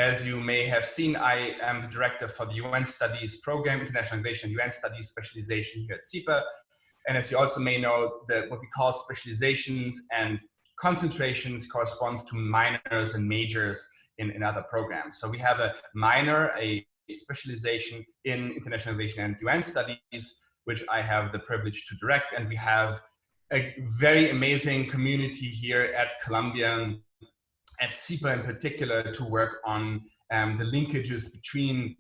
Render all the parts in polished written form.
As you may have seen, I am the director for the UN Studies program, Internationalization UN Studies Specialization here at CIPA. And as you also may know, what we call specializations and concentrations corresponds to minors and majors in other programs. So we have a minor, a specialization in internationalization and UN studies, which I have the privilege to direct. And we have a very amazing community here at Columbia, at CIPA in particular, to work on the linkages between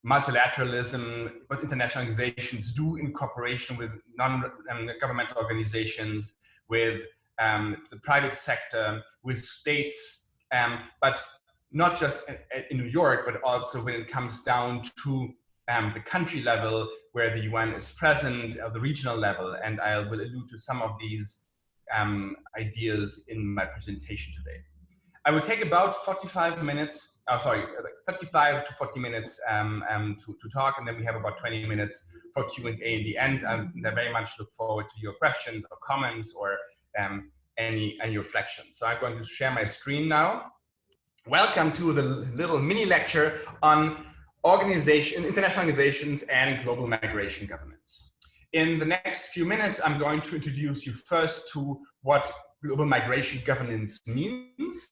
multilateralism, what international organizations do in cooperation with non-governmental organizations, with the private sector, with states, but not just in New York, but also when it comes down to the country level where the UN is present, at the regional level. And I will allude to some of these ideas in my presentation today. I will take about 35 minutes, 35 to 40 minutes to talk, and then we have about 20 minutes for Q&A in the end. I very much look forward to your questions or comments or any reflections. So I'm going to share my screen now. Welcome to the little mini lecture on international organizations and global migration governance. In the next few minutes, I'm going to introduce you first to what global migration governance means.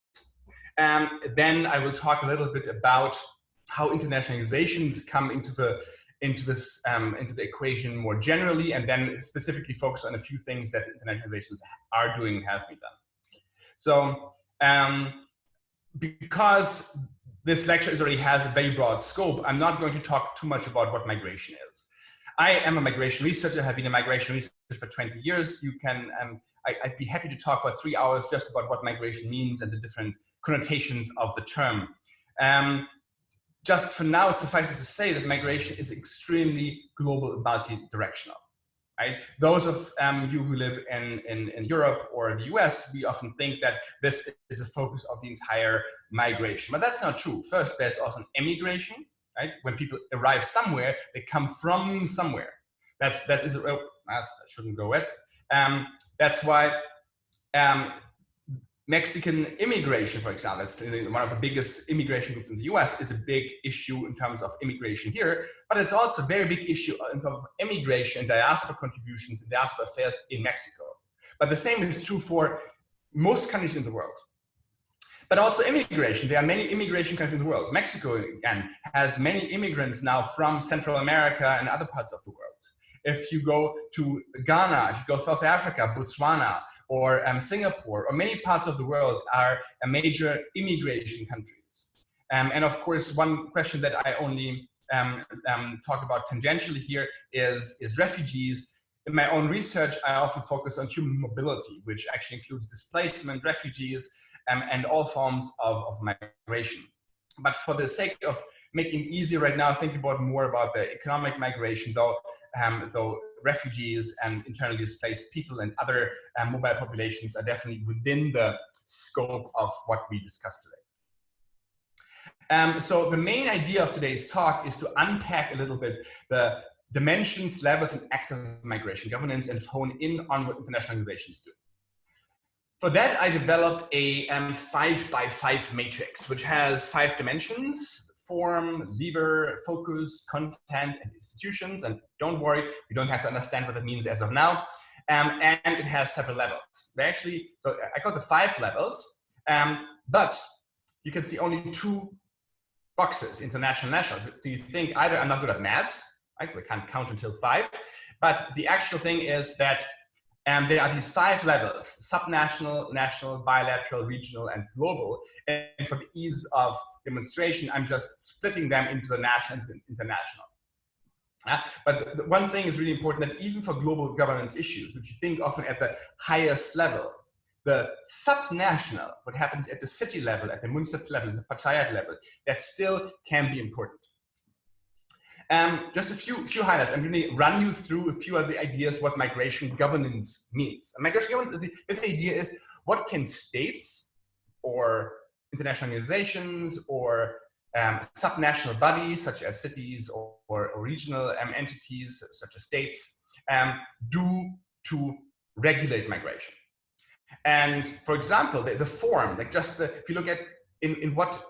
Then I will talk a little bit about how international organizations come into the equation more generally, and then specifically focus on a few things that international organizations are doing and have been done. So, because this lecture already has a very broad scope, I'm not going to talk too much about what migration is. I am a migration researcher. I've been a migration researcher for 20 years. You can, I'd be happy to talk for 3 hours just about what migration means and the different connotations of the term. Just for now, it suffices to say that migration is extremely global, multi-directional. Right? Those of you who live in Europe or the US, we often think that this is a focus of the entire migration, but that's not true. First, there's also an emigration, right? When people arrive somewhere, they come from somewhere. That shouldn't go wet. That's why Mexican immigration, for example, it's one of the biggest immigration groups in the US, is a big issue in terms of immigration here, but it's also a very big issue in terms of immigration and diaspora contributions and diaspora affairs in Mexico. But the same is true for most countries in the world. But also immigration, there are many immigration countries in the world. Mexico, again, has many immigrants now from Central America and other parts of the world. If you go to Ghana, if you go to South Africa, Botswana, or Singapore, or many parts of the world are major immigration countries. And of course, one question that I only talk about tangentially here is refugees. In my own research, I often focus on human mobility, which actually includes displacement, refugees, and all forms of migration. But for the sake of making it easier right now, think more about the economic migration, though refugees and internally displaced people and other mobile populations are definitely within the scope of what we discussed today. So the main idea of today's talk is to unpack a little bit the dimensions, levels, and actors of migration governance and hone in on what international organizations do. For that, I developed a 5x5 matrix, which has 5 dimensions: form, lever, focus, content, and institutions. And don't worry, you don't have to understand what that means as of now. And it has several levels. So I got the 5 levels, but you can see only 2 boxes: international, national. Do you think either I'm not good at math, right? We can't count until 5, but the actual thing is that there are these 5 levels: subnational, national, bilateral, regional, and global. And for the ease of demonstration, I'm just splitting them into the national and international. But the one thing is really important, that even for global governance issues, which you think often at the highest level, the subnational, what happens at the city level, at the municipal level, at the panchayat level, that still can be important. Just a few highlights. I'm going to run you through a few of the ideas what migration governance means. And migration governance, the idea is, what can states or international organizations or subnational bodies such as cities or regional entities such as states do to regulate migration? And for example, the form, like if you look at in what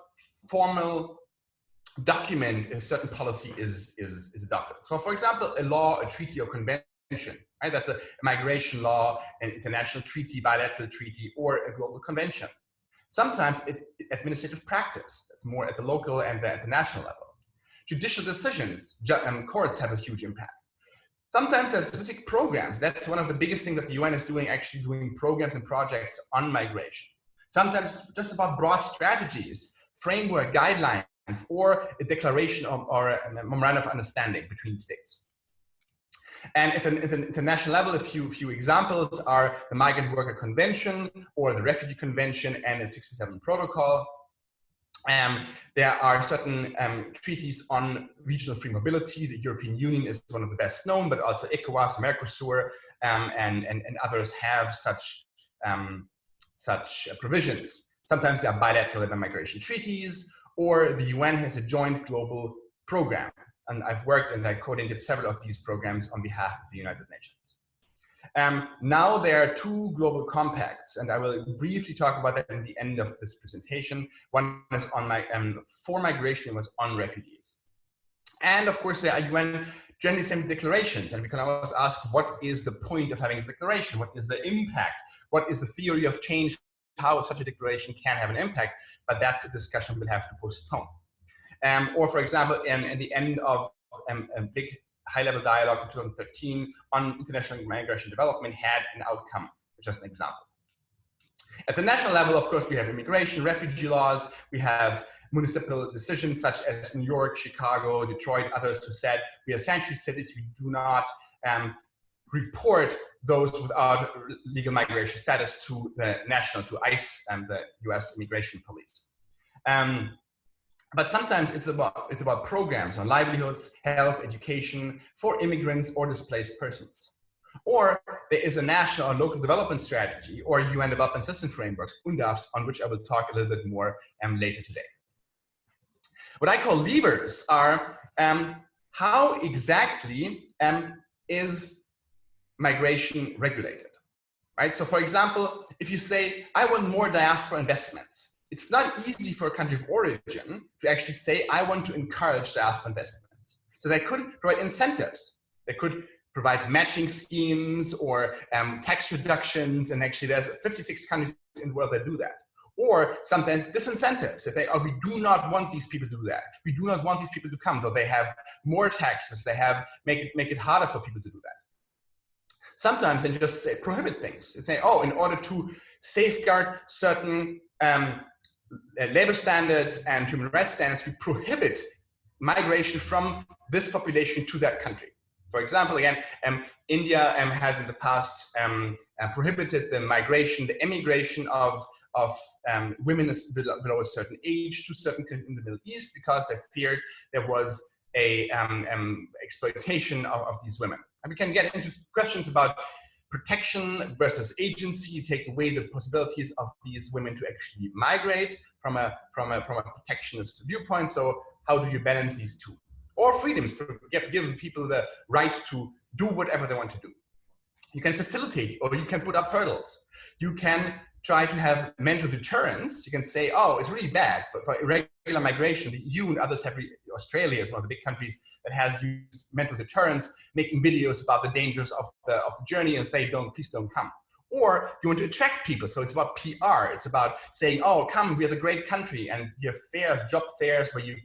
formal document a certain policy is adopted. So for example, a law, a treaty or convention, right? That's a migration law, an international treaty, bilateral treaty, or a global convention. Sometimes it's administrative practice. That's more at the local and the national level. Judicial decisions, courts have a huge impact. Sometimes there's specific programs. That's one of the biggest things that the UN is doing, actually doing programs and projects on migration. Sometimes just about broad strategies, framework, guidelines, or a declaration or a memorandum of understanding between states. And at an international level, a few examples are the Migrant Worker Convention or the Refugee Convention and its 67 Protocol. There are certain treaties on regional free mobility. The European Union is one of the best known, but also ECOWAS, Mercosur, and others have such provisions. Sometimes they are bilateral migration treaties, or the UN has a joint global program. And I've worked and I coordinated several of these programs on behalf of the United Nations. Now there are two global compacts, and I will briefly talk about that at the end of this presentation. One is on for migration, and was on refugees. And of course, there are UN General Assembly declarations, and we can always ask, what is the point of having a declaration? What is the impact? What is the theory of change? How such a declaration can have an impact? But that's a discussion we'll have to postpone. Or for example, at the end of a big high-level dialogue in 2013 on international migration development had an outcome, just an example. At the national level, of course, we have immigration, refugee laws, we have municipal decisions such as New York, Chicago, Detroit, others who said we are sanctuary cities, we do not report those without legal migration status to ICE and the US Immigration Police. But sometimes it's about programs on livelihoods, health, education for immigrants or displaced persons. Or there is a national or local development strategy or UN development system frameworks, UNDAFs, on which I will talk a little bit more later today. What I call levers are how exactly is migration regulated, right? So for example, if you say, I want more diaspora investments, it's not easy for a country of origin to actually say, I want to encourage diaspora investments. So they could provide incentives. They could provide matching schemes or tax reductions. And actually there's 56 countries in the world that do that. Or sometimes disincentives. If they, oh, we do not want these people to do that. We do not want these people to come, though they have more taxes. They have, make it harder for people to do that. Sometimes they just say, prohibit things. They say, oh, in order to safeguard certain labor standards and human rights standards, we prohibit migration from this population to that country. For example, again, India has in the past prohibited the migration, the emigration of women below a certain age to certain countries in the Middle East because they feared there was a exploitation of these women. And we can get into questions about protection versus agency. You take away the possibilities of these women to actually migrate from a protectionist viewpoint. So how do you balance these two? Or freedoms, give people the right to do whatever they want to do. You can facilitate, or you can put up hurdles. You can try to have mental deterrence. You can say, oh, it's really bad for irregular migration. The EU and others have, Australia is one of the big countries that has used mental deterrence, making videos about the dangers of the journey and say, please don't come. Or you want to attract people. So it's about PR. It's about saying, oh, come, we're the great country. And you have fairs, job fairs, where you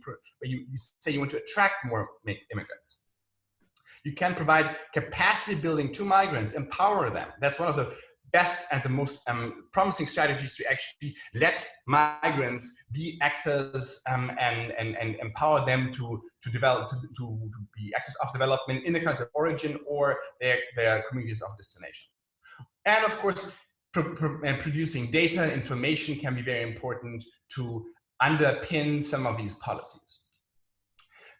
say you want to attract more immigrants. You can provide capacity building to migrants, empower them. That's one of the best and the most promising strategies to actually let migrants be actors and empower them to develop, to be actors of development in the country of origin or their communities of destination. And of course, producing data and information can be very important to underpin some of these policies.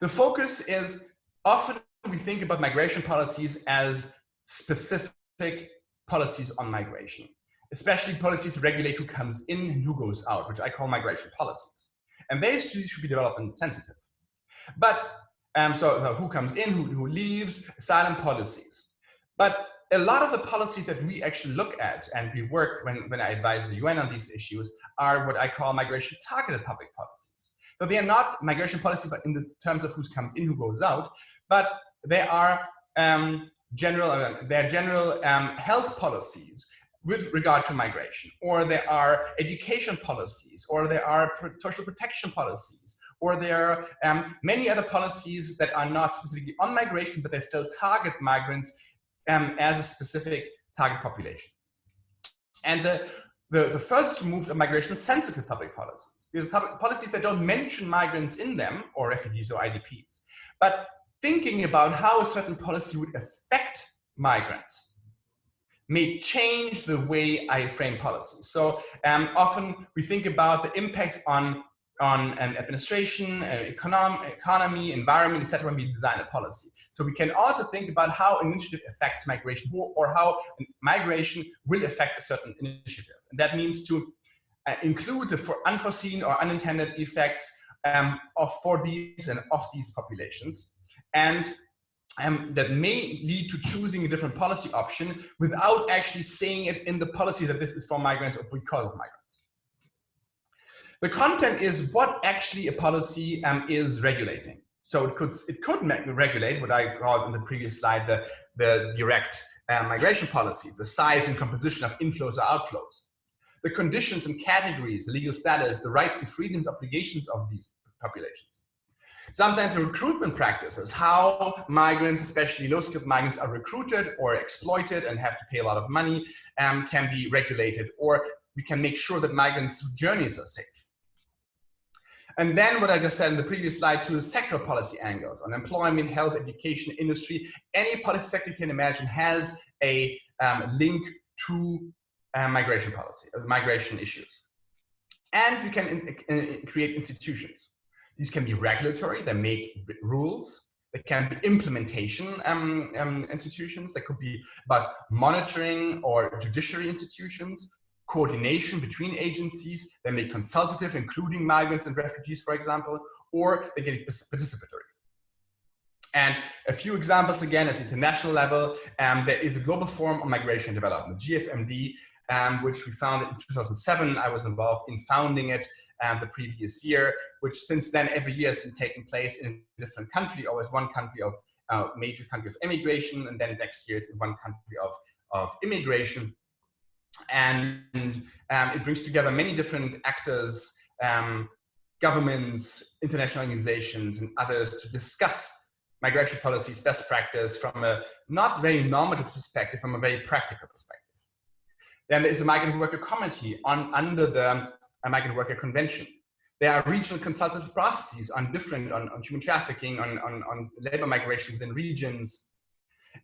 The focus is often we think about migration policies as specific policies on migration, especially policies to regulate who comes in and who goes out, which I call migration policies. And they should be development sensitive. But so who comes in, who leaves, asylum policies. But a lot of the policies that we actually look at and we work when I advise the UN on these issues are what I call migration targeted public policies. So they are not migration policy, but in the terms of who comes in, who goes out, but they are general health policies with regard to migration, or there are education policies, or there are social protection policies, or there are many other policies that are not specifically on migration, but they still target migrants as a specific target population. And the first to move are migration-sensitive public policies. These are policies that don't mention migrants in them, or refugees or IDPs, but thinking about how a certain policy would affect migrants may change the way I frame policies. So often we think about the impacts on administration, economy, environment, etc. when we design a policy. So we can also think about how an initiative affects migration, or how migration will affect a certain initiative. And that means to include the unforeseen or unintended effects for these and of these populations. And that may lead to choosing a different policy option without actually saying it in the policy that this is for migrants or because of migrants. The content is what actually a policy is regulating. So it could regulate what I called in the previous slide the direct migration policy, the size and composition of inflows or outflows, the conditions and categories, the legal status, the rights and freedoms, obligations of these populations. Sometimes the recruitment practices, how migrants, especially low-skilled migrants, are recruited or exploited and have to pay a lot of money, can be regulated, or we can make sure that migrants' journeys are safe. And then what I just said in the previous slide, to the sectoral policy angles on employment, health, education, industry. Any policy sector you can imagine has a link to migration policy, migration issues. And we can create institutions. These can be regulatory, they make rules. They can be implementation institutions. That could be about monitoring or judiciary institutions, coordination between agencies. They make consultative, including migrants and refugees, for example, or they get participatory. And a few examples again at the international level. There is a Global Forum on Migration and Development, GFMD, which we founded in 2007. I was involved in founding it the previous year, which since then every year has been taking place in a different country, always one country of major country of immigration, and then next year is in one country of immigration. And it brings together many different actors, governments, international organizations, and others to discuss migration policies, best practice from a not very normative perspective, from a very practical perspective. Then there is a Migrant Worker Committee under the Migrant Worker Convention. There are regional consultative processes on human trafficking, on labor migration within regions.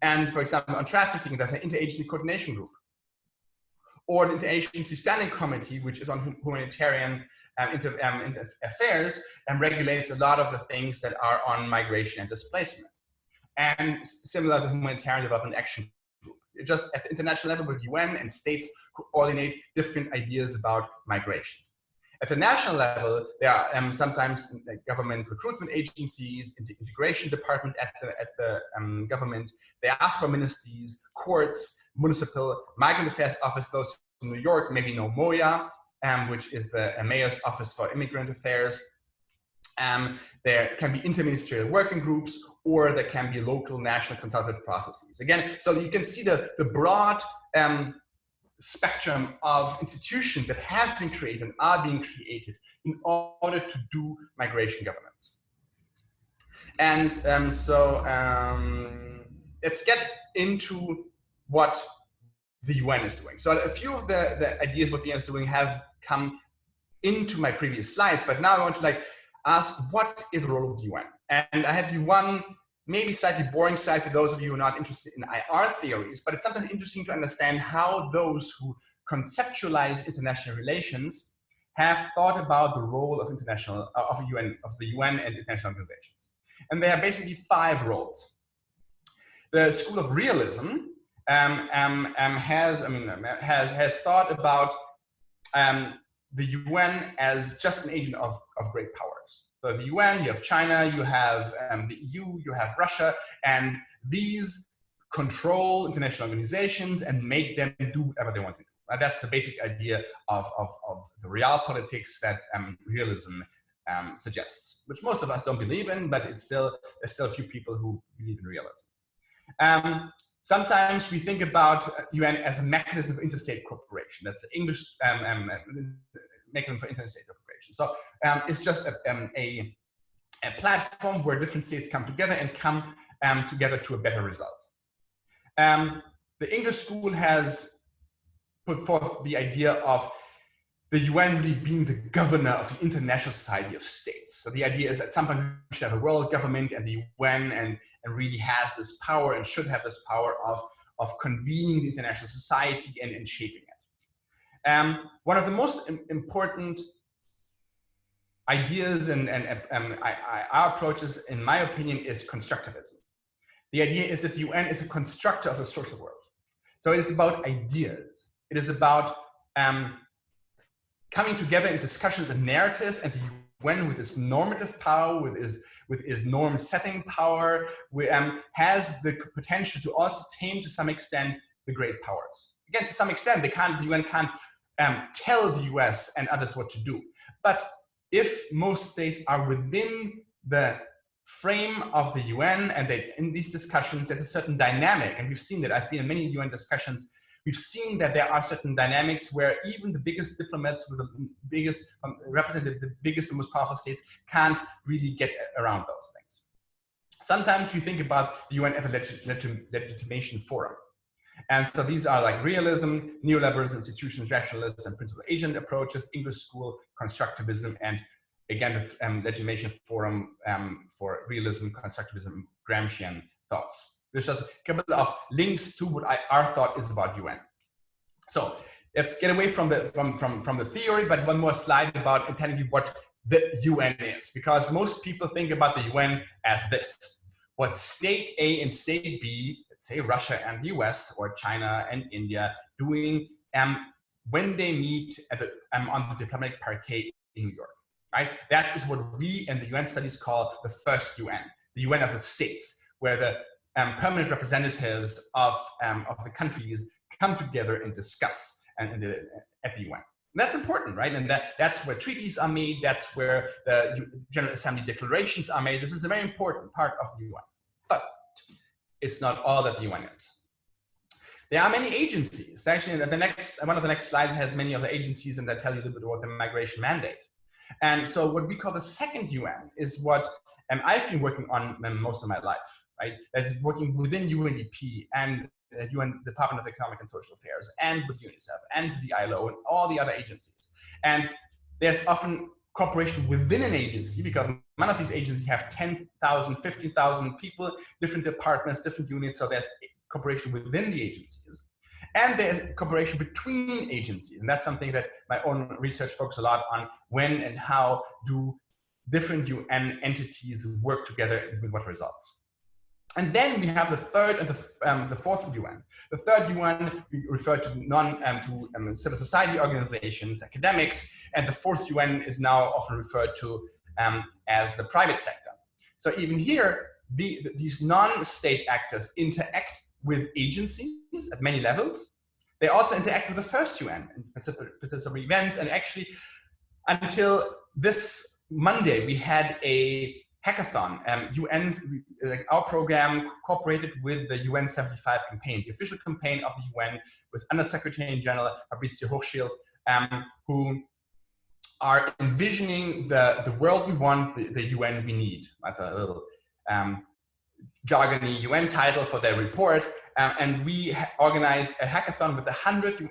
And for example, on trafficking, there's an interagency coordination group. Or the Interagency Standing Committee, which is on humanitarian affairs and regulates a lot of the things that are on migration and displacement. And similar to the Humanitarian Development Action Group. Just at the international level with UN and states coordinate different ideas about migration. At the national level, there are sometimes government recruitment agencies, integration department at the government, diaspora ministries, courts, municipal migrant affairs office. Those in New York maybe know MOIA, which is the mayor's office for immigrant affairs. There can be interministerial working groups, or there can be local national consultative processes. Again, so you can see the broad spectrum of institutions that have been created and are being created in order to do migration governance. And let's get into what the UN is doing. So a few of the ideas what the UN is doing have come into my previous slides, but now I want to ask, what is the role of the UN? And I have you one maybe slightly boring slide for those of you who are not interested in IR theories, but it's something interesting to understand how those who conceptualize international relations have thought about the role of the UN and international organizations. And there are basically 5 roles. The School of Realism has thought about the UN as just an agent of great powers. So the UN, you have China, you have the EU, you have Russia, and these control international organizations and make them do whatever they want to do. That's the basic idea of the realpolitics that realism suggests, which most of us don't believe in, but there's still a few people who believe in realism. Sometimes we think about UN as a mechanism of interstate cooperation. That's the English mechanism for interstate cooperation. So it's just a platform where different states come together and come together to a better result. The English school has put forth the idea of the UN really being the governor of the international society of states. So the idea is at some point we should have a world government, and the UN and really has this power and should have this power of convening the international society and shaping it. One of the most important ideas and our approaches, in my opinion, is constructivism. The idea is that the UN is a constructor of the social world. So it is about ideas. It is about coming together in discussions and narratives, and the UN, with its normative power, with its norm-setting power, has the potential to also tame, to some extent, the great powers. Again, to some extent, the UN can't tell the US and others what to do. But if most states are within the frame of the UN, and in these discussions, there's a certain dynamic, and we've seen that. I've been in many UN discussions. We've seen that there are certain dynamics where even the biggest diplomats with the biggest, represented the biggest and most powerful states can't really get around those things. Sometimes we think about the UN as a legitimation forum. And so these are like realism, neoliberalism, institutions, rationalists, and principal agent approaches, English school, constructivism, and again, the legitimation forum for realism, constructivism, Gramscian thoughts. There's just a couple of links to what our thought is about UN. So let's get away from the theory, but one more slide about intending what the UN is, because most people think about the UN as this: what state A and state B, let's say Russia and the US, or China and India, doing when they meet at the, on the diplomatic parquet in New York. Right? That is what we in the UN studies call the first UN, the UN of the states, where the permanent representatives of the countries come together and discuss at the UN. And that's important, right? And that's where treaties are made. That's where the General Assembly declarations are made. This is a very important part of the UN. But it's not all that the UN is. There are many agencies. Actually, one of the next slides has many of the agencies, and I tell you a little bit about the migration mandate. And so what we call the second UN is what I've been working on most of my life, right? That's working within UNDP and UN Department of Economic and Social Affairs, and with UNICEF and with the ILO and all the other agencies. And there's often cooperation within an agency, because none of these agencies have 10,000, 15,000 people, different departments, different units. So there's cooperation within the agencies. And there's cooperation between agencies. And that's something that my own research focuses a lot on: when and how do different UN entities work together with what results. And then we have the third and the fourth UN. The third UN we refer to civil society organizations, academics, and the fourth UN is now often referred to as the private sector. So even here, these non-state actors interact with agencies at many levels. They also interact with the first UN in participatory events. And actually, until this Monday, we had a hackathon. Our program cooperated with the UN 75 campaign, the official campaign of the UN, with Under Secretary General Fabrizio Hochschild, who are envisioning the world we want, the UN we need. That's a little jargony UN title for their report. And we organized a hackathon with 100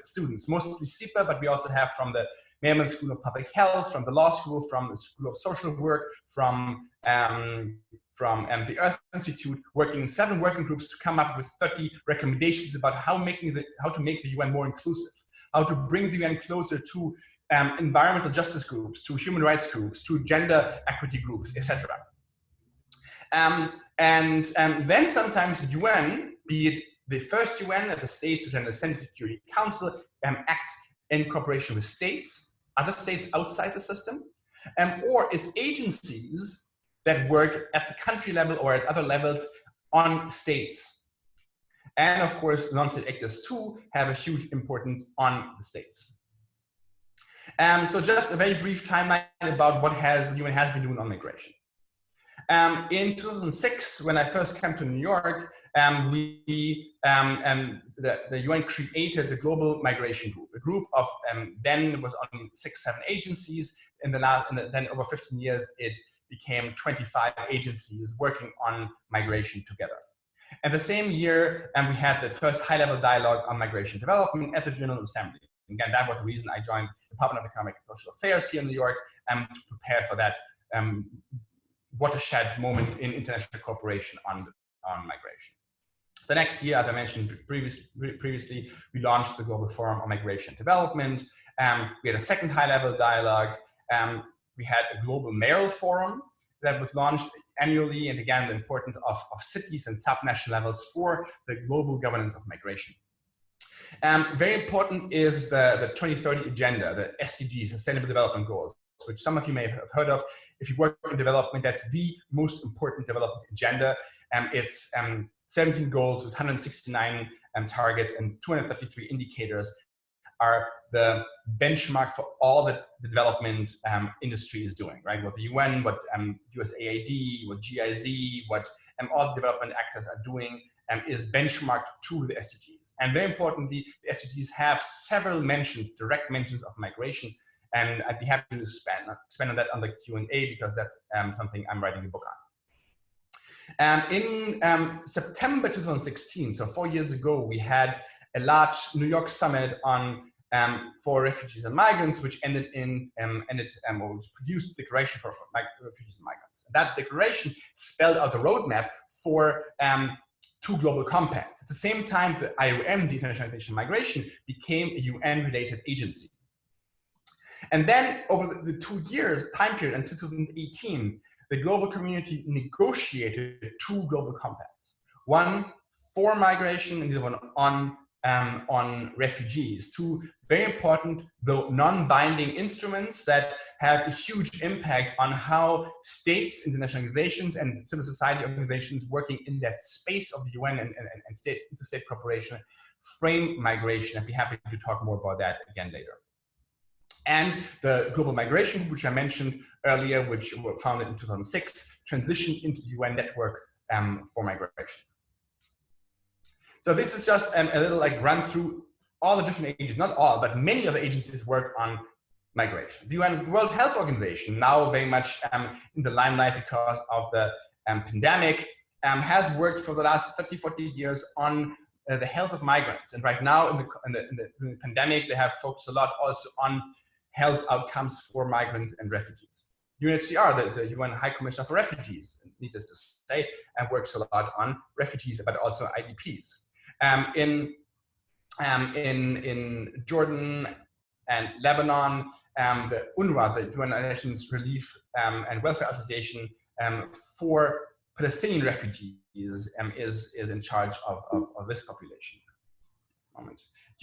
students, mostly SIPA, but we also have from the Maryland School of Public Health, from the Law School, from the School of Social Work, from the Earth Institute, working in 7 working groups to come up with 30 recommendations about how to make the UN more inclusive, how to bring the UN closer to environmental justice groups, to human rights groups, to gender equity groups, etc. And then sometimes the UN, be it the first UN at the states, the General Assembly Security Council, act in cooperation with states, other states outside the system, or it's agencies that work at the country level or at other levels on states. And of course, non-state actors too have a huge importance on the states. So just a very brief timeline about what the UN has been doing on migration. In 2006, when I first came to New York, the UN created the Global Migration Group, a group of then was on 6-7 agencies. Then over 15 years, it became 25 agencies working on migration together. And the same year, we had the first high-level dialogue on migration development at the General Assembly. Again, that was the reason I joined the Department of Economic and Social Affairs here in New York to prepare for that watershed moment in international cooperation on migration. The next year, as I mentioned previously, we launched the Global Forum on Migration Development. We had a second high-level dialogue. We had a Global Mayoral Forum that was launched annually, and again, the importance of cities and subnational levels for the global governance of migration. Very important is the 2030 agenda, the SDGs, Sustainable Development Goals, which some of you may have heard of. If you work in development, that's the most important development agenda. It's 17 goals with 169 targets and 233 indicators are the benchmark for all that the development industry is doing, right? What the UN, what USAID, what GIZ, what all the development actors are doing is benchmarked to the SDGs. And very importantly, the SDGs have several mentions, direct mentions of migration. And I'd be happy to expand on that on the Q&A because that's something I'm writing a book on. In September 2016, so 4 years ago, we had a large New York summit on for refugees and migrants, which ended in or produced the Declaration for Refugees and Migrants. That declaration spelled out the roadmap for 2 global compacts. At the same time, the IOM, the International Organization of Migration, became a UN-related agency. And then over the 2 years time period in 2018, the global community negotiated 2 global compacts. One for migration and the other one on refugees. 2 very important, though non-binding instruments that have a huge impact on how states, international organizations, and civil society organizations working in that space of the UN and interstate cooperation frame migration. I'd be happy to talk more about that again later. And the Global Migration Group, which I mentioned earlier, which was founded in 2006, transitioned into the UN network for migration. So this is just a little like run through all the different agencies, not all, but many of the agencies work on migration. The UN World Health Organization, now very much in the limelight because of the pandemic, has worked for the last 30, 40 years on the health of migrants. And right now in the pandemic, they have focused a lot also on health outcomes for migrants and refugees. UNHCR, the UN High Commissioner for Refugees, needless to say, works a lot on refugees, but also IDPs. In Jordan and Lebanon, the UNRWA, the United Nations Relief and Welfare Association for Palestinian refugees, is in charge of this population.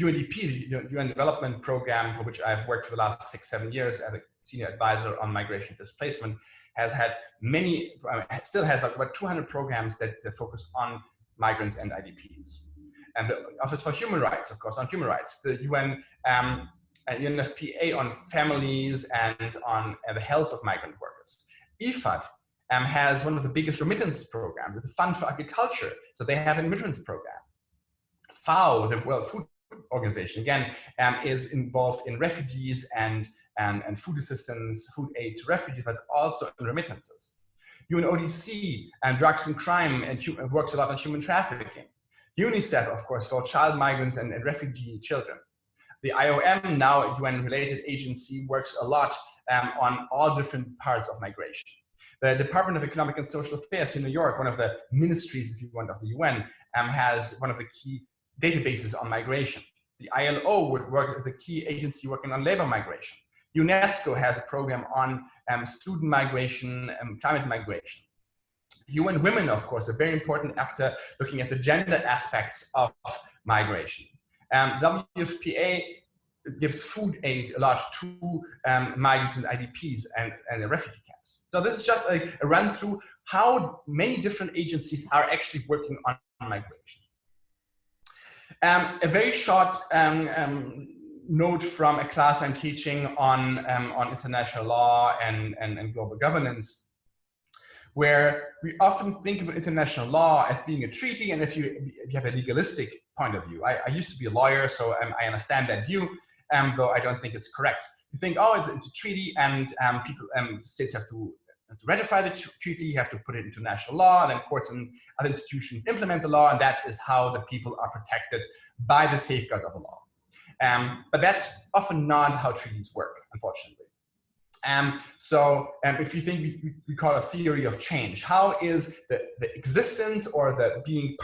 UNDP, the UN Development Program, for which I've worked for the last 6-7 years as a senior advisor on migration displacement, has had many, still has like about 200 programs that focus on migrants and IDPs. And the Office for Human Rights, of course, on human rights. The UN UNFPA on families and on the health of migrant workers. IFAD has one of the biggest remittance programs, the Fund for Agriculture. So they have a remittance program. FAO, the World Food Organization, again, is involved in refugees and food assistance, food aid to refugees, but also in remittances. UNODC and drugs and crime and works a lot on human trafficking. UNICEF, of course, for child migrants and refugee children. The IOM, now a UN-related agency, works a lot on all different parts of migration. The Department of Economic and Social Affairs in New York, one of the ministries, if you want, of the UN, has one of the key databases on migration. The ILO would work as the key agency working on labor migration. UNESCO has a program on student migration and climate migration. UN Women, of course, a very important actor looking at the gender aspects of migration. WFPA gives food aid a lot to migrants and IDPs and the refugee camps. So this is just a run through how many different agencies are actually working on migration. A very short note from a class I'm teaching on international law and global governance, where we often think about international law as being a treaty, and if you have a legalistic point of view. I used to be a lawyer, so I understand that view, though I don't think it's correct. You think, oh, it's a treaty, and states have to ratify the treaty, you have to put it into national law, and then courts and other institutions implement the law, and that is how the people are protected by the safeguards of the law. But that's often not how treaties work, unfortunately. So if you think we call it a theory of change, how is the existence or the being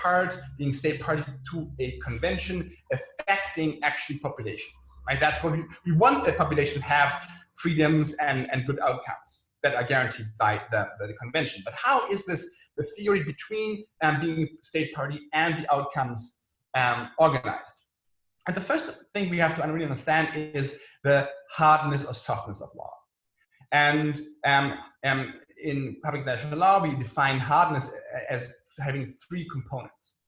state party to a convention affecting actually populations, right? That's what we want, that populations have freedoms and good outcomes that are guaranteed by the convention. But how is this, the theory between being a state party and the outcomes organized? And the first thing we have to really understand is the hardness or softness of law. And in public international law, we define hardness as having three components.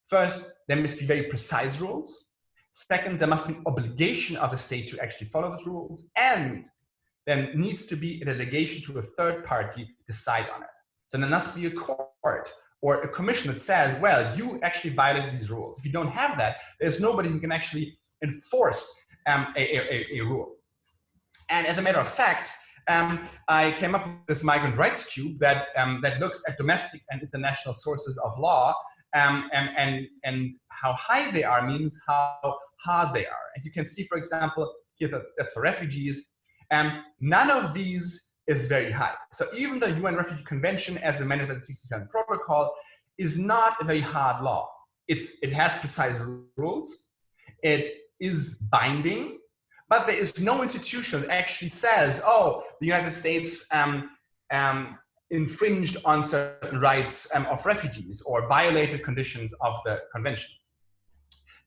First, there must be very precise rules. Second, there must be an obligation of the state to actually follow those rules. And then needs to be a delegation to a third party to decide on it. So there must be a court or a commission that says, well, you actually violated these rules. If you don't have that, there's nobody who can actually enforce a rule. And as a matter of fact, I came up with this migrant rights cube that looks at domestic and international sources of law, and how high they are means how hard they are. And you can see, for example, here that's for refugees. None of these is very high. So even the UN Refugee Convention, as amended by the 67 Protocol, is not a very hard law. It has precise rules. It is binding, but there is no institution that actually says, oh, the United States infringed on certain rights of refugees or violated conditions of the convention.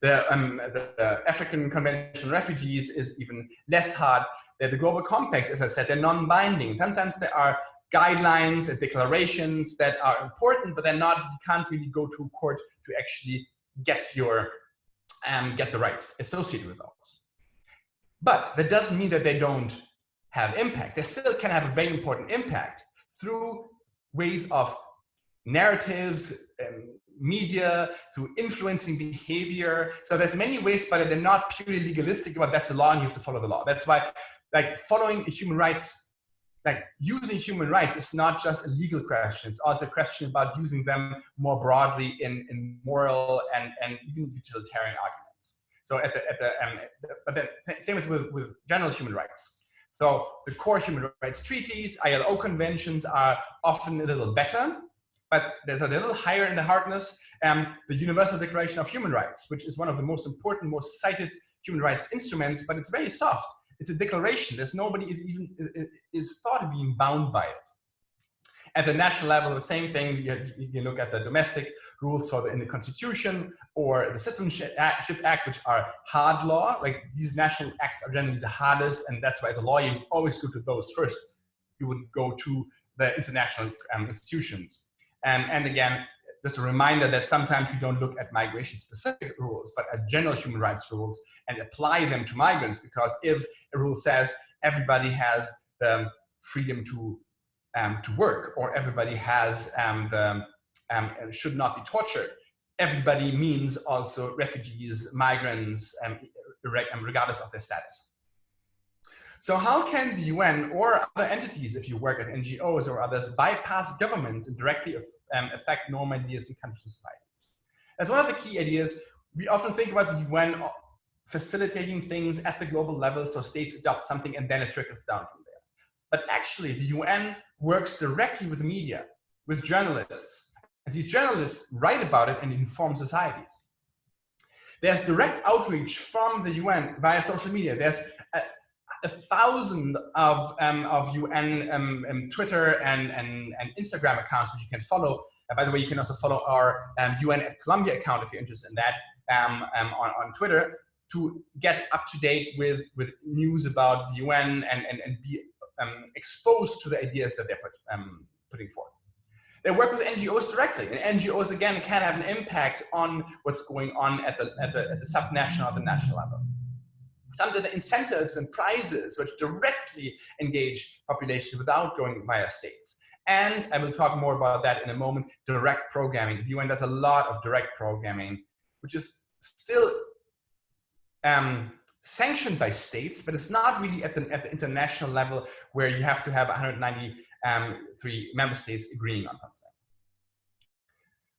The African Convention on Refugees is even less hard. The Global Compacts, as I said, they're non-binding. Sometimes there are guidelines and declarations that are important, but they're not, you can't really go to court to actually get the rights associated with those. But that doesn't mean that they don't have impact. They still can have a very important impact through ways of narratives, media, through influencing behavior. So there's many ways, but they're not purely legalistic about that's the law and you have to follow the law. That's why, like, following human rights, like using human rights is not just a legal question. It's also a question about using them more broadly in moral and even utilitarian arguments. So but then same with general human rights. So the core human rights treaties, ILO conventions are often a little better, but they're a little higher in the hardness. The Universal Declaration of Human Rights, which is one of the most important, most cited human rights instruments, but it's very soft. It's a declaration. There's nobody is thought of being bound by it. At the national level, the same thing. You look at the domestic rules in the Constitution or the Citizenship Act, which are hard law. Like, these national acts are generally the hardest, and that's why the law, you always go to those first. You would go to the international institutions. And again, just a reminder that sometimes we don't look at migration-specific rules, but at general human rights rules and apply them to migrants, because if a rule says everybody has the freedom to work, or everybody has should not be tortured, everybody means also refugees, migrants, regardless of their status. So how can the UN or other entities, if you work at NGOs or others, bypass governments and directly affect normal ideas in countries and societies? That's one of the key ideas. We often think about the UN facilitating things at the global level, so states adopt something and then it trickles down from there. But actually, the UN works directly with the media, with journalists. And these journalists write about it and inform societies. There's direct outreach from the UN via social media. There's 1,000 of UN Twitter and Instagram accounts which you can follow. By the way, you can also follow our UN at Columbia account if you're interested in that on Twitter, to get up to date with news about the UN and be exposed to the ideas that they're putting forth. They work with NGOs directly, and NGOs again can have an impact on what's going on at the subnational, at the national level. some of the incentives and prizes which directly engage population without going via states. And I will talk more about that in a moment, direct programming. The UN does a lot of direct programming, which is still sanctioned by states, but it's not really at the international level where you have to have 193 member states agreeing on something.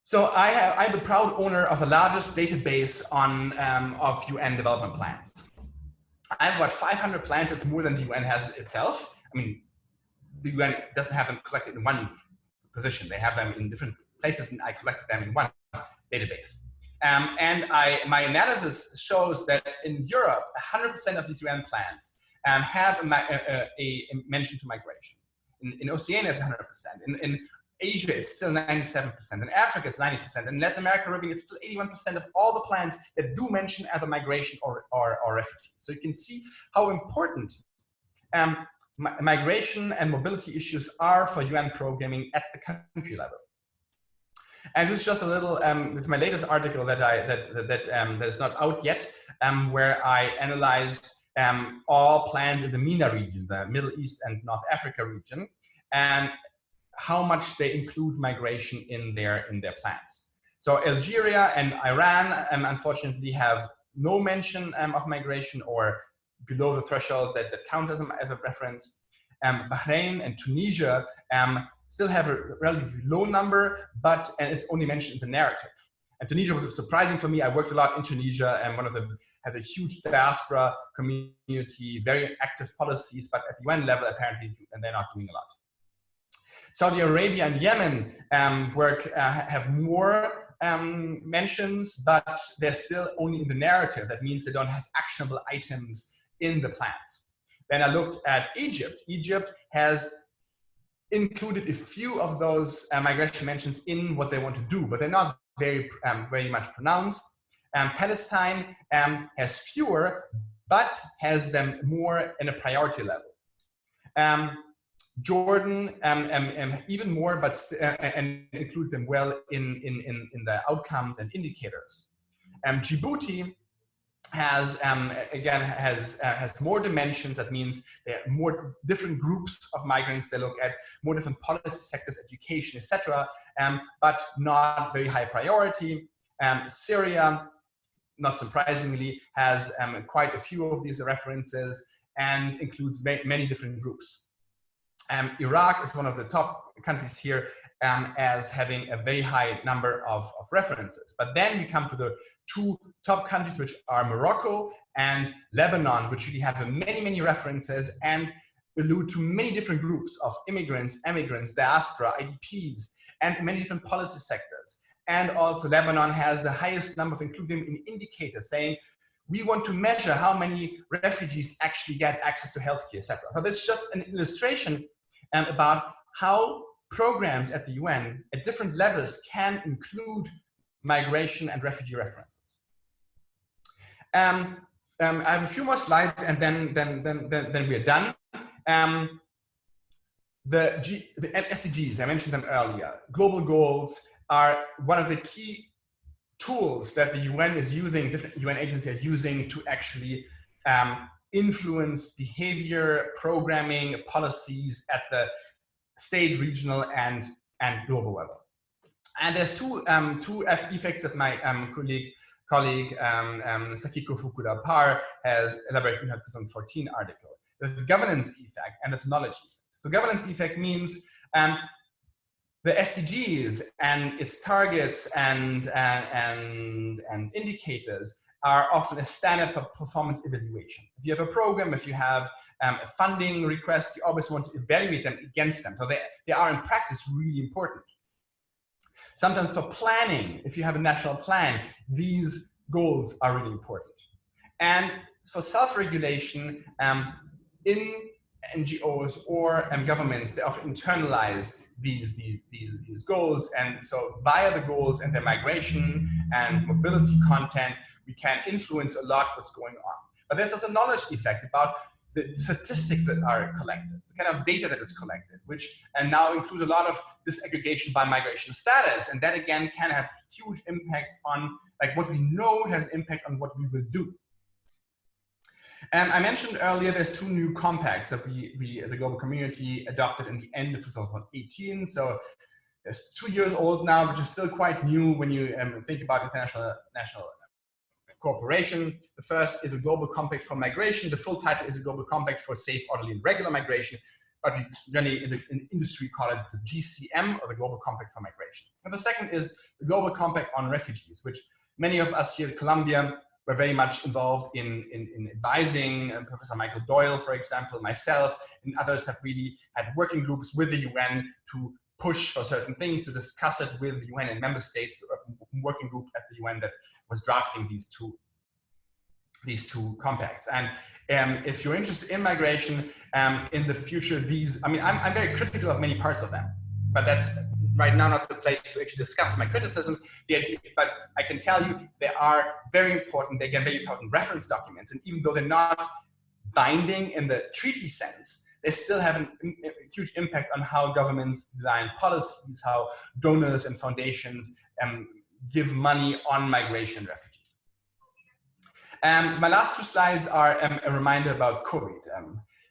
So I'm the proud owner of the largest database on of UN development plans. I have about 500 plans. It's more than the UN has itself. I mean, the UN doesn't have them collected in one position. They have them in different places, and I collected them in one database. And my analysis shows that in Europe, 100% of these UN plans have a mention to migration. In Oceania, it's 100%. In Asia, it's still 97%. In Africa, it's 90%. In Latin America, Caribbean, it's still 81% of all the plans that do mention either migration or refugees. So you can see how important migration and mobility issues are for UN programming at the country level. And this is just a little, this is my latest article that is not out yet, where I analyzed all plans in the MENA region, the Middle East and North Africa region, and how much they include migration in their plans. So Algeria and Iran, unfortunately, have no mention of migration or below the threshold that counts as a reference. Bahrain and Tunisia still have a relatively low number, and it's only mentioned in the narrative. And Tunisia was surprising for me. I worked a lot in Tunisia, and one of them has a huge diaspora community, very active policies, but at the UN level, apparently, they're not doing a lot. Saudi Arabia and Yemen have more mentions, but they're still only in the narrative. That means they don't have actionable items in the plans. Then I looked at Egypt. Egypt has included a few of those migration mentions in what they want to do, but they're not very much pronounced. Palestine has fewer, but has them more in a priority level. Jordan even more, but and includes them well in the outcomes and indicators. Djibouti has again has more dimensions. That means there are more different groups of migrants they look at, more different policy sectors, education, etc., but not very high priority. Syria, not surprisingly, has quite a few of these references and includes many different groups. Iraq is one of the top countries here as having a very high number of references. But then we come to the two top countries, which are Morocco and Lebanon, which really have many references and allude to many different groups of immigrants, emigrants, diaspora, IDPs, and many different policy sectors. And also Lebanon has the highest number of including in indicators, saying we want to measure how many refugees actually get access to healthcare, etc. So this is just an illustration about how programs at the UN at different levels can include migration and refugee references. I have a few more slides, and then we're done. The SDGs, I mentioned them earlier. Global goals are one of the key tools that the UN is using, different UN agencies are using to actually influence behavior, programming, policies at the state, regional, and global level. And there's two effects that my colleague Sakiko Fukuda-Par has elaborated in her 2014 article. There's the governance effect and there's knowledge effect. So governance effect means the SDGs and its targets and indicators are often a standard for performance evaluation. If you have a program, if you have a funding request, you always want to evaluate them against them. So they are in practice really important. Sometimes for planning, if you have a national plan, these goals are really important. And for self-regulation, in NGOs or governments, they often internalize these goals. And so via the goals and their migration and mobility content, we can influence a lot what's going on. But there's also a knowledge effect about the statistics that are collected, the kind of data that is collected, which now include a lot of disaggregation by migration status. And that again can have huge impacts on like what we know has an impact on what we will do. I mentioned earlier there's two new compacts that the global community adopted in the end of 2018. So it's 2 years old now, which is still quite new when you think about international cooperation. The first is a global compact for migration. The full title is a global compact for safe, orderly, and regular migration, but we generally in the industry call it the GCM, or the Global Compact for Migration. And the second is the Global Compact on Refugees, which many of us here at Columbia were very much involved in advising. Professor Michael Doyle, for example, myself, and others have really had working groups with the UN to push for certain things, to discuss it with the UN and member states, the working group at the UN that was drafting these two compacts. And if you're interested in migration in the future, I'm very critical of many parts of them, but that's right now not the place to actually discuss my criticism. But I can tell you they are very important. They get very important reference documents, and even though they're not binding in the treaty sense, they still have a huge impact on how governments design policies, how donors and foundations give money on migration and refugee. My last two slides are a reminder about COVID.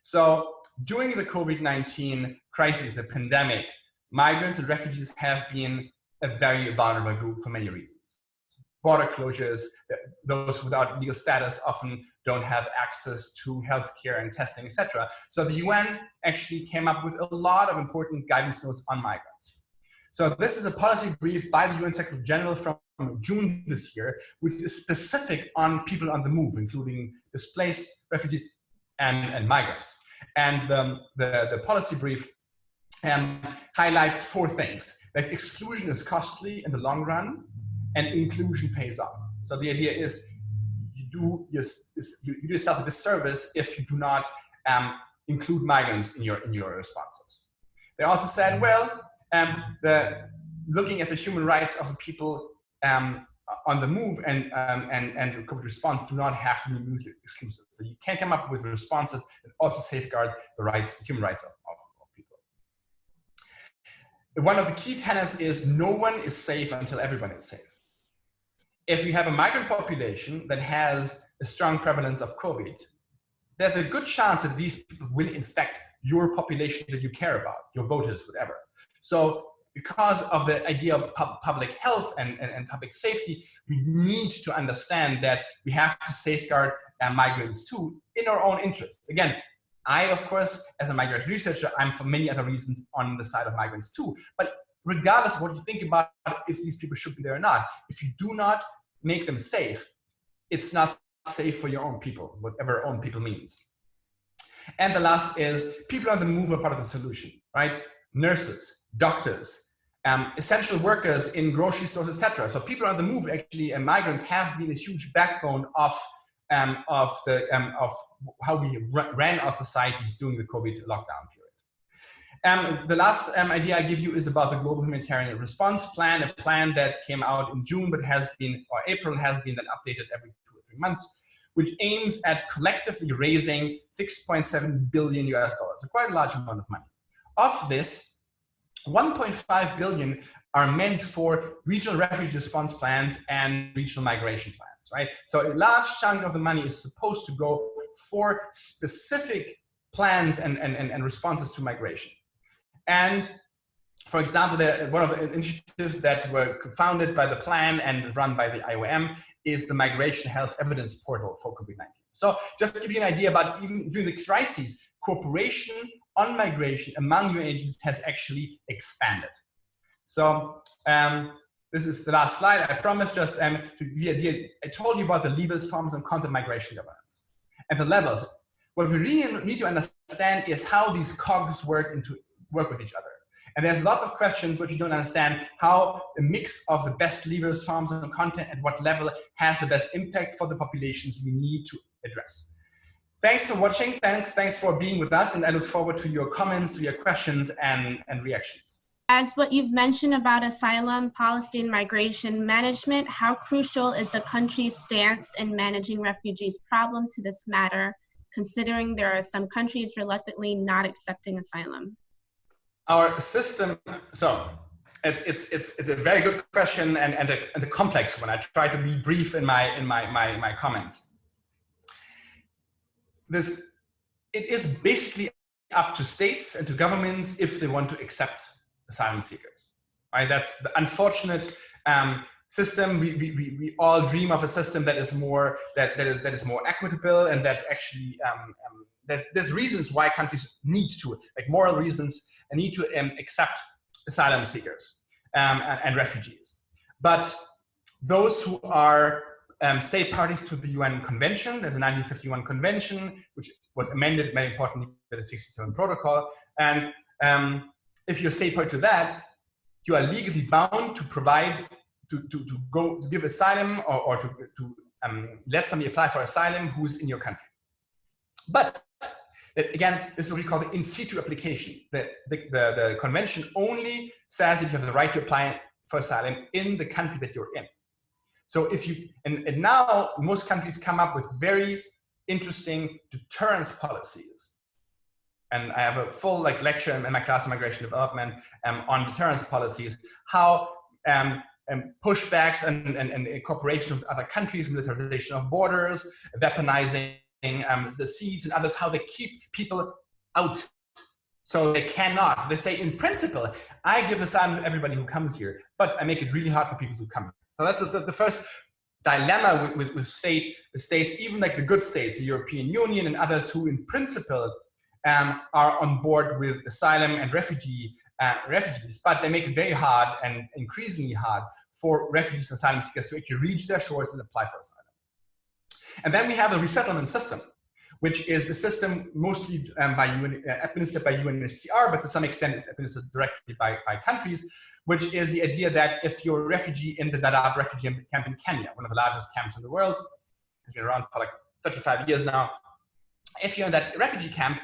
So during the COVID-19 crisis, the pandemic, migrants and refugees have been a very vulnerable group for many reasons. Border closures, those without legal status often don't have access to healthcare and testing, etc. So the UN actually came up with a lot of important guidance notes on migrants. So this is a policy brief by the UN Secretary General from June this year, which is specific on people on the move, including displaced refugees and migrants. And the policy brief highlights 4 things: that exclusion is costly in the long run, and inclusion pays off. So the idea is you do yourself a disservice if you do not include migrants in your responses. They also said, well, looking at the human rights of the people on the move and COVID response do not have to be mutually exclusive. So you can come up with responses that also safeguard the human rights of people. One of the key tenets is no one is safe until everyone is safe. If you have a migrant population that has a strong prevalence of COVID, there's a good chance that these people will infect your population that you care about, your voters, whatever. So because of the idea of public health and public safety, we need to understand that we have to safeguard migrants too in our own interests. Again, I, of course, as a migration researcher, I'm for many other reasons on the side of migrants too. But regardless of what you think about if these people should be there or not, if you do not make them safe, it's not safe for your own people, whatever own people means. And the last is people on the move are part of the solution, right? Nurses, doctors, essential workers in grocery stores, etc. So people on the move, actually, and migrants have been a huge backbone of how we ran our societies during the COVID lockdown period. The last idea I give you is about the Global Humanitarian Response Plan, a plan that came out in June, but has been, or April, has been then updated every 2 or 3 months, which aims at collectively raising $6.7 billion, so quite a large amount of money. Of this, 1.5 billion are meant for regional refugee response plans and regional migration plans, right? So a large chunk of the money is supposed to go for specific plans and responses to migration. And for example, one of the initiatives that were founded by the plan and run by the IOM is the Migration Health Evidence Portal for COVID-19. So just to give you an idea about even during the crises, cooperation on migration among UN agencies has actually expanded. So this is the last slide. I promise just to give you an idea. I told you about the levers, forms, and content migration governance. And the levels. What we really need to understand is how these cogs work with each other. And there's a lot of questions which you don't understand, how a mix of the best levers, forms, and content at what level has the best impact for the populations we need to address. Thanks for watching. Thanks for being with us. And I look forward to your comments, to your questions and reactions. As what you've mentioned about asylum policy and migration management, how crucial is the country's stance in managing refugees' problem to this matter, considering there are some countries reluctantly not accepting asylum? Our system, so it's a very good question and a complex one. I try to be brief in my comments. it is basically up to states and to governments if they want to accept asylum seekers. Right? That's the unfortunate system. We all dream of a system that is more that is more equitable, and that actually that there's reasons why countries need to, like moral reasons, and need to accept asylum seekers and refugees. But those who are state parties to the UN Convention, there's a 1951 Convention, which was amended, very importantly, by the 67 Protocol. And if you're state party to that, you are legally bound to provide, to give asylum or to let somebody apply for asylum who's in your country. But again, this is what we call the in situ application. The convention only says that you have the right to apply for asylum in the country that you're in. So if you, and now most countries come up with very interesting deterrence policies. And I have a full lecture in my class on migration development on deterrence policies, how pushbacks and cooperation with other countries, militarization of borders, weaponizing the seas and others, how they keep people out. So they cannot, they say in principle, I give asylum to everybody who comes here, but I make it really hard for people who come. So that's the first dilemma with states, even like the good states, the European Union and others who in principle are on board with asylum and refugees, but they make it very hard and increasingly hard for refugees and asylum seekers to actually reach their shores and apply for asylum. And then we have a resettlement system, which is the system mostly administered by UNHCR, but to some extent it's administered directly by countries, which is the idea that if you're a refugee in the Dadaab refugee camp in Kenya, one of the largest camps in the world, it's been around for like 35 years now. If you're in that refugee camp,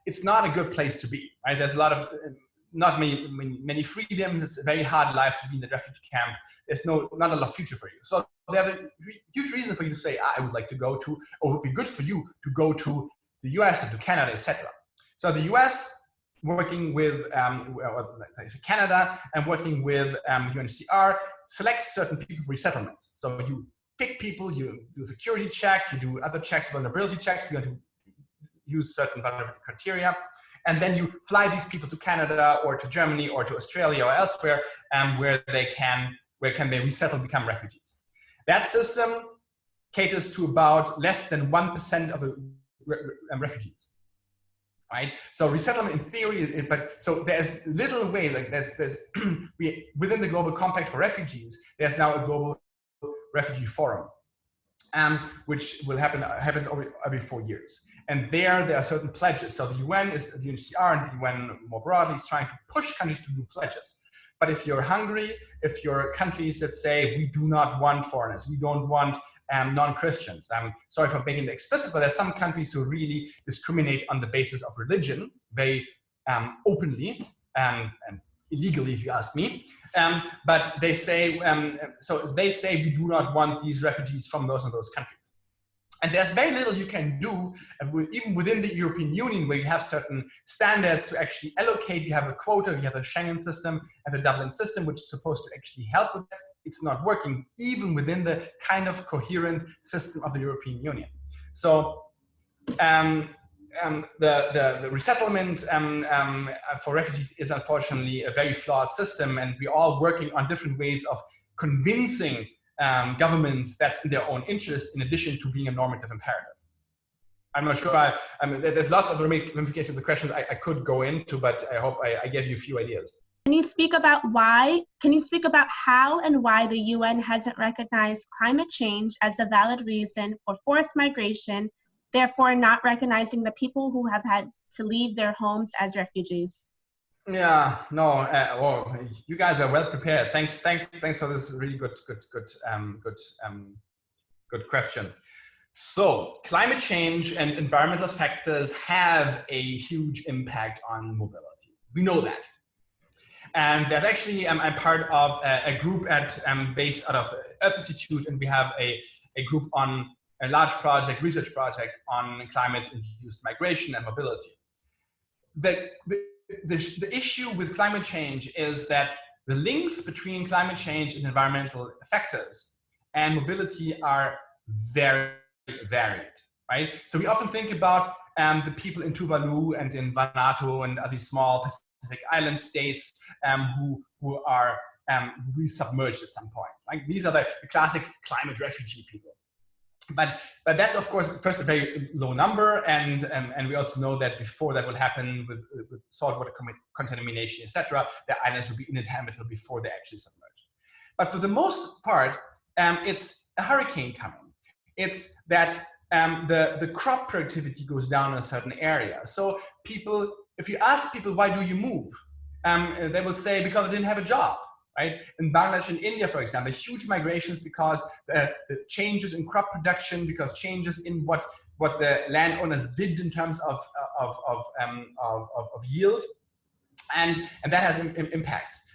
it's not a good place to be, right? There's a lot of, not many freedoms. It's a very hard life to be in the refugee camp. There's not a lot of future for you. So there's a huge reason for you to say, I would like to go to, or it would be good for you to go to the US or to Canada, etc. So the US, working with Canada and working with UNHCR, selects certain people for resettlement. So you pick people, you do a security check, you do other checks, vulnerability checks, you're going to use certain vulnerability criteria, and then you fly these people to Canada or to Germany or to Australia or elsewhere where they can resettle, become refugees. That system caters to about less than 1% of the refugees. Right, so resettlement in theory, but so there's little way, like there's within the Global Compact for Refugees, there's now a global refugee forum, which will happens every 4 years, and there are certain pledges. So the UN is the UNHCR, and the UN more broadly is trying to push countries to do pledges. But if you're Hungary, if you're countries that say we do not want foreigners, we don't want non-Christians. Sorry for making it explicit, but there's some countries who really discriminate on the basis of religion, very openly and illegally, if you ask me. But they say, they say we do not want these refugees from those and those countries. And there's very little you can do, even within the European Union, where you have certain standards to actually allocate. You have a quota, you have a Schengen system and the Dublin system, which is supposed to actually help with that. It's not working, even within the kind of coherent system of the European Union. So the resettlement for refugees is unfortunately a very flawed system, and we're all working on different ways of convincing governments that's in their own interest, in addition to being a normative imperative. I'm not sure, I mean, there's lots of ramifications of the questions I could go into, but I hope I gave you a few ideas. Can you speak about how and why the UN hasn't recognized climate change as a valid reason for forced migration, therefore not recognizing the people who have had to leave their homes as refugees? Yeah, no, well, you guys are well prepared. Thanks for this really good question. So climate change and environmental factors have a huge impact on mobility. We know that. And that actually, I'm part of a group based out of the Earth Institute, and we have a group on a large research project on climate-induced migration and mobility. The issue with climate change is that the links between climate change and environmental factors and mobility are very varied. right? So we often think about the people in Tuvalu and in Vanuatu and other small Pacific island states who are re-submerged at some point. Like these are the classic climate refugee people. But that's of course first a very low number, and we also know that before that would happen with saltwater contamination, etc., the islands would be uninhabitable before they actually submerge. But for the most part, it's a hurricane coming. It's that the crop productivity goes down in a certain area. So people, if you ask people why do you move, they will say because I didn't have a job. Right? In Bangladesh and India, for example, huge migrations because the changes in crop production, because changes in what the landowners did in terms of yield, and that has impacts.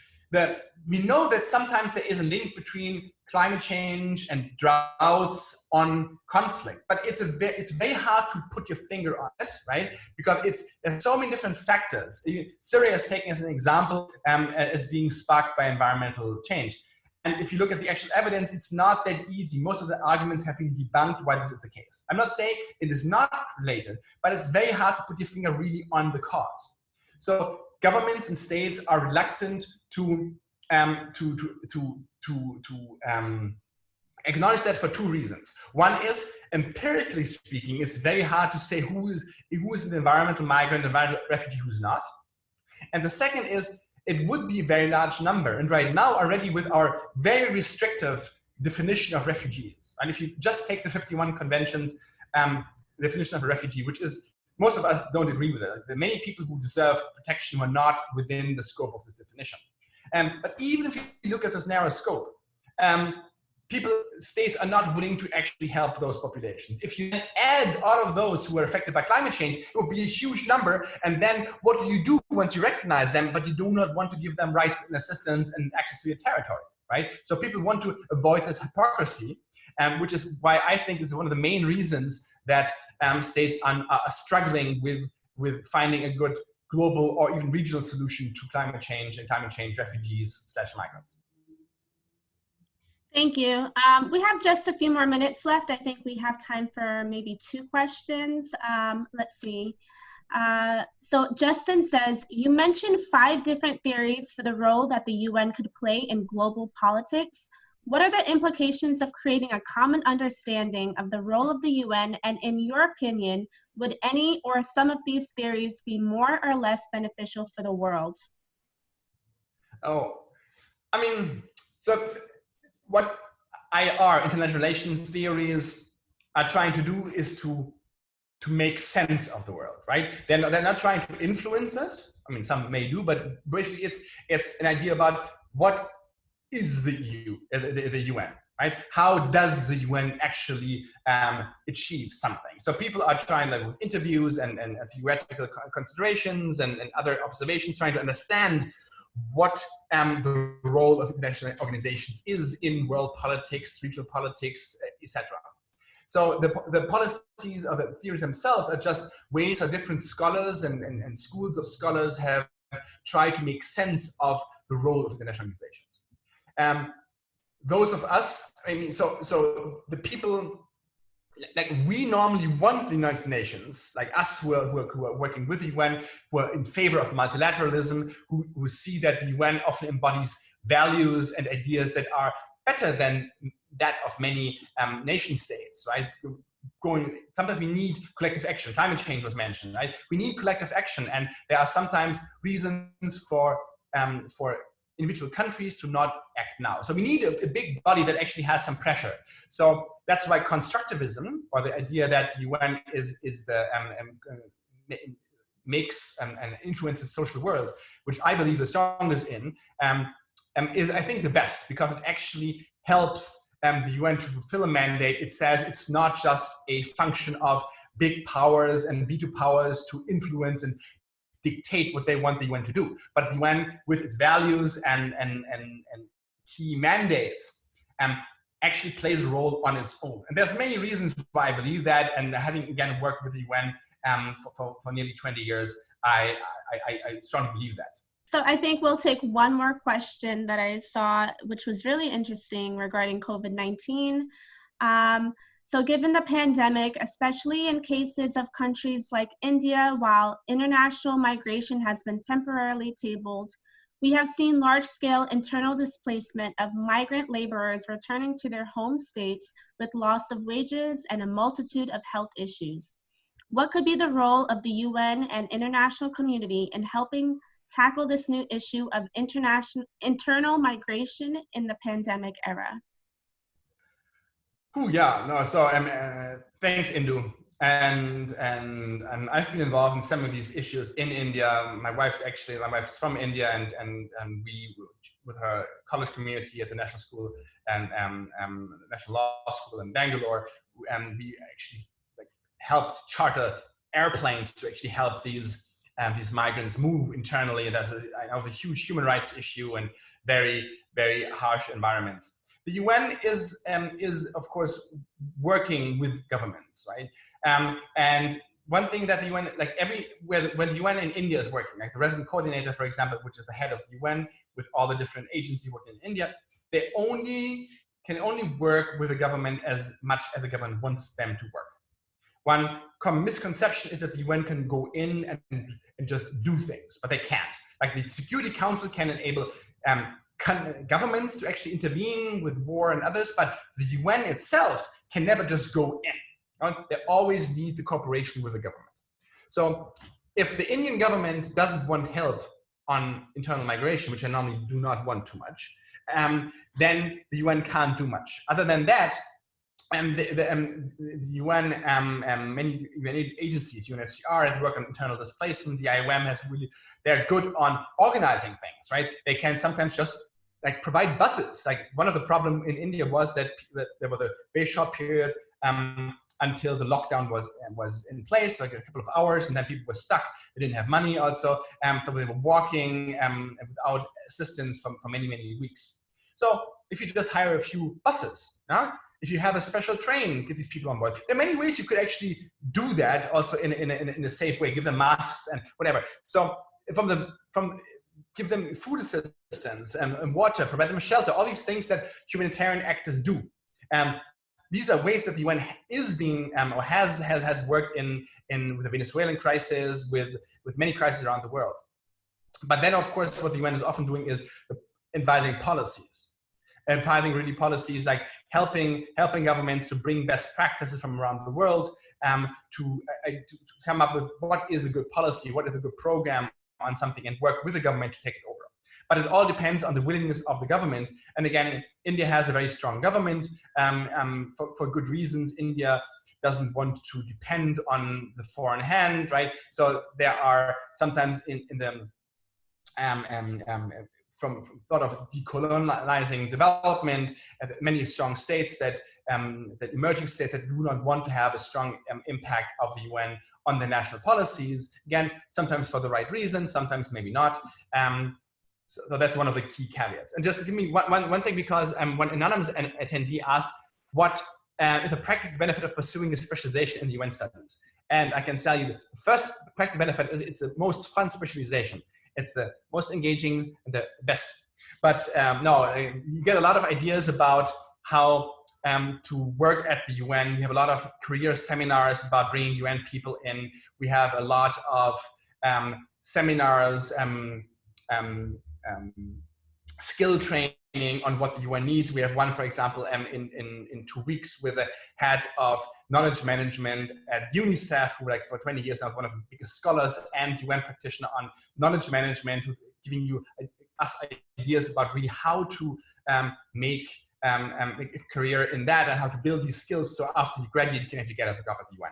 We know that sometimes there is a link between climate change and droughts on conflict, but it's very hard to put your finger on it, right? Because there's so many different factors. Syria is taken as an example as being sparked by environmental change. And if you look at the actual evidence, it's not that easy. Most of the arguments have been debunked why this is the case. I'm not saying it is not related, but it's very hard to put your finger really on the cause. So governments and states are reluctant to acknowledge that for two reasons. One is, empirically speaking, it's very hard to say who is an environmental migrant, environmental refugee, who's not. And the second is, it would be a very large number. And right now, already with our very restrictive definition of refugees, and if you just take the 51 Conventions definition of a refugee, which is, most of us don't agree with it. There are many people who deserve protection who are not within the scope of this definition. But even if you look at this narrow scope, states are not willing to actually help those populations. If you add all of those who are affected by climate change, it will be a huge number. And then what do you do once you recognize them, but you do not want to give them rights and assistance and access to your territory, right? So people want to avoid this hypocrisy, which is why I think is one of the main reasons that states are struggling with finding a good global or even regional solution to climate change and climate change refugees / migrants. Thank you. We have just a few more minutes left. I think we have time for maybe 2 questions. Let's see. So Justin says, you mentioned 5 different theories for the role that the UN could play in global politics. What are the implications of creating a common understanding of the role of the UN, and in your opinion, would any or some of these theories be more or less beneficial for the world? Oh, I mean, so what international relations theories are trying to do is to make sense of the world, right? They're not trying to influence it. I mean, some may do, but basically it's an idea about what is the UN, right? How does the UN actually achieve something? So people are trying, like with interviews and theoretical considerations and other observations, trying to understand what the role of international organizations is in world politics, regional politics, etc. So the policies of the theories themselves are just ways how different scholars and schools of scholars have tried to make sense of the role of international organizations. Those of us, I mean, so the people, like we normally want the United Nations, like us who are working with the UN, who are in favor of multilateralism, who see that the UN often embodies values and ideas that are better than that of many nation states, right? Sometimes we need collective action. Climate change was mentioned, right? We need collective action, and there are sometimes reasons for individual countries to not act now. So we need a big body that actually has some pressure. So that's why constructivism, or the idea that the UN is the makes and influences the social world, which I believe the strongest in, is I think the best, because it actually helps the UN to fulfill a mandate. It says it's not just a function of big powers and veto powers to influence and dictate what they want the UN to do, but the UN, with its values and key mandates, actually plays a role on its own. And there's many reasons why I believe that, and having again worked with the UN for nearly 20 years, I strongly believe that. So I think we'll take one more question that I saw, which was really interesting regarding COVID-19. So given the pandemic, especially in cases of countries like India, while international migration has been temporarily tabled, we have seen large-scale internal displacement of migrant laborers returning to their home states with loss of wages and a multitude of health issues. What could be the role of the UN and international community in helping tackle this new issue of internal migration in the pandemic era? Yeah, no, so thanks, Indu. And I've been involved in some of these issues in India. My wife's from India, and we, with her college community at the National School and National Law School in Bangalore, and we actually helped charter airplanes to actually help these migrants move internally. And that was a huge human rights issue and very, very harsh environments. The UN is of course working with governments, right? And one thing that the UN, when the UN in India is working, like the resident coordinator, for example, which is the head of the UN with all the different agencies working in India, they can only work with the government as much as the government wants them to work. One common misconception is that the UN can go in and just do things, but they can't. Like the Security Council can enable governments to actually intervene with war and others, but the UN itself can never just go in. Right? They always need the cooperation with the government. So if the Indian government doesn't want help on internal migration, which I normally do not want too much, then the UN can't do much. Other than that, the UN, many agencies, UNHCR has worked on internal displacement. The IOM has they're good on organizing things, right? They can sometimes just provide buses. Like one of the problems in India was that there was a very short period until the lockdown was in place, like a couple of hours, and then people were stuck. They didn't have money also, so they were walking without assistance for many, many weeks. So if you just hire a few buses, if you have a special train, get these people on board. There are many ways you could actually do that also in a safe way, give them masks and whatever. So give them food assistance and water, provide them shelter, all these things that humanitarian actors do. These are ways that the UN is being or has worked in with the Venezuelan crisis, with many crises around the world. But then, of course, what the UN is often doing is advising policies. Advising really policies like helping governments to bring best practices from around the world to come up with what is a good policy, what is a good program on something, and work with the government to take it over. But it all depends on the willingness of the government. And again, India has a very strong government for good reasons. India doesn't want to depend on the foreign hand, right? So there are sometimes in the from sort of decolonizing development, many strong states that emerging states that do not want to have a strong impact of the UN on their national policies. Again, sometimes for the right reasons, sometimes maybe not. So that's one of the key caveats. And just to give me one thing, because one anonymous attendee asked, what is the practical benefit of pursuing a specialization in the UN studies? And I can tell you, the first practical benefit is it's the most fun specialization. It's the most engaging, the best. But no, you get a lot of ideas about how to work at the UN. We have a lot of career seminars about bringing UN people in. We have a lot of seminars, skill training on what the UN needs. We have one, for example, in 2 weeks with the head of knowledge management at UNICEF, who for 20 years now is one of the biggest scholars and UN practitioner on knowledge management, who's giving us ideas about really how to make a career in that and how to build these skills so after you graduate, you can actually get a job at the UN.